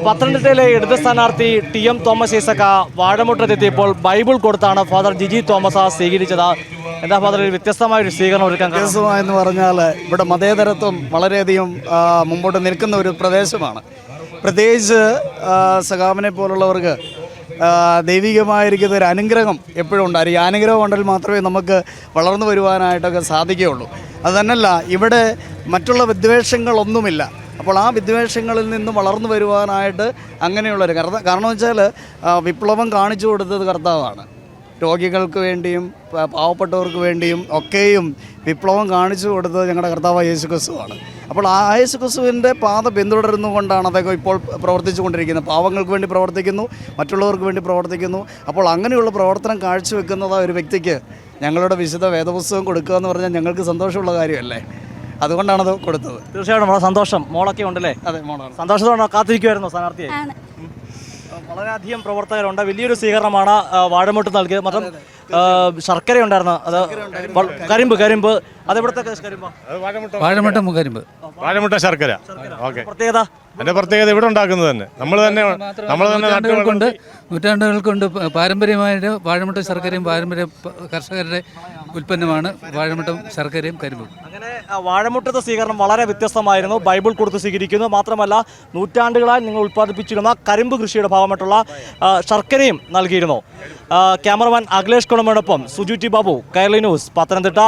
പത്തനംതിട്ടയിലെ ഇടത് സ്ഥാനാർത്ഥി TM തോമസ് ഐസക് വാഴമുട്ടത്തെത്തിയപ്പോൾ ബൈബിൾ കൊടുത്താണ് ഫാദർ ജിജി തോമസ് സ്വീകരിച്ചത്. എന്താ ഫാദർ വ്യത്യസ്തമായ ഒരു സ്വീകരണം ഒരുക്കാൻ? വ്യത്യസ്തമായെന്ന് പറഞ്ഞാൽ ഇവിടെ മതേതരത്വം വളരെയധികം മുമ്പോട്ട് നിൽക്കുന്ന ഒരു പ്രദേശമാണ്. പ്രത്യേകിച്ച് സഖാവിനെ പോലുള്ളവർക്ക് ദൈവികമായിരിക്കുന്ന ഒരു അനുഗ്രഹം എപ്പോഴും ഉണ്ടായിരിക്കും. ഈ അനുഗ്രഹം ഉണ്ടെങ്കിൽ മാത്രമേ നമുക്ക് വളർന്നു വരുവാനായിട്ടൊക്കെ സാധിക്കുകയുള്ളൂ. അതുതന്നെയല്ല, ഇവിടെ മറ്റുള്ള വിദ്വേഷങ്ങളൊന്നുമില്ല. അപ്പോൾ ആ വിദ്വേഷങ്ങളിൽ നിന്ന് വളർന്നു വരുവാനായിട്ട് അങ്ങനെയുള്ളൊരു കാരണം വെച്ചാൽ വിപ്ലവം കാണിച്ചു കൊടുത്തത് കർത്താവാണ്. രോഗികൾക്ക് വേണ്ടിയും പാവപ്പെട്ടവർക്ക് വേണ്ടിയും ഒക്കെയും വിപ്ലവം കാണിച്ചു കൊടുത്തത് ഞങ്ങളുടെ കർത്താവ് യേശുക്രിസ്തുവാണ്. അപ്പോൾ ആ യേശുക്രിസ്തുവിൻ്റെ പാത പിന്തുടരുന്നുകൊണ്ടാണ് അതൊക്കെ ഇപ്പോൾ പ്രവർത്തിച്ചു കൊണ്ടിരിക്കുന്നത്. പാവങ്ങൾക്ക് വേണ്ടി പ്രവർത്തിക്കുന്നു, മറ്റുള്ളവർക്ക് വേണ്ടി പ്രവർത്തിക്കുന്നു. അപ്പോൾ അങ്ങനെയുള്ള പ്രവർത്തനം കാഴ്ചവെക്കുന്നത് ഒരു വ്യക്തിക്ക് ഞങ്ങളുടെ വിശുദ്ധ വേദപുസ്തകം കൊടുക്കുക എന്ന് പറഞ്ഞാൽ ഞങ്ങൾക്ക് സന്തോഷമുള്ള കാര്യമല്ലേ. അതുകൊണ്ടാണത് കൊടുത്തത്. തീർച്ചയായിട്ടും വളരെ സന്തോഷം. മോളൊക്കെ ഉണ്ടല്ലേ? അതെ, മോളാണ്. സന്തോഷത്തോടെ കാത്തിരിക്കുമായിരുന്നു സ്ഥാനാർത്ഥിയെ. വളരെയധികം പ്രവർത്തകരുണ്ട്. വലിയൊരു സ്വീകരണമാണ് വാഴമുട്ട് നൽകിയത്. മാത്രം ശർക്കര ഉണ്ടായിരുന്നു, അത് കരിമ്പ് അതെവിടുത്തെ വാഴമുട്ട ശർക്കര. പ്രത്യേകത അതിന്റെ പ്രത്യേകത ഇവിടെ ഉണ്ടാക്കുന്നത് തന്നെ നമ്മൾ തന്നെ നൂറ്റാണ്ടുകൾ കൊണ്ട് പാരമ്പര്യമായിട്ട് വാഴമുട്ട ശർക്കരയും പാരമ്പര്യ കർഷകരുടെ ഉൽപ്പന്നമാണ് വാഴമുട്ടും ശർക്കരയും കരിമ്പും. അങ്ങനെ വാഴമുട്ടത്തെ സ്വീകരണം വളരെ വ്യത്യസ്തമായിരുന്നു. ബൈബിൾ കൊടുത്ത് സ്വീകരിക്കുന്നു. മാത്രമല്ല നൂറ്റാണ്ടുകളായി നിങ്ങൾ ഉൽപ്പാദിപ്പിച്ചിരുന്ന കരിമ്പ് കൃഷിയുടെ ഭാഗമായിട്ടുള്ള ശർക്കരയും നൽകിയിരുന്നു. ക്യാമറമാൻ അഖിലേഷ് കുളമയോടൊപ്പം സുജു ടി ബാബു, കൈരളി ന്യൂസ്, പത്തനംതിട്ട.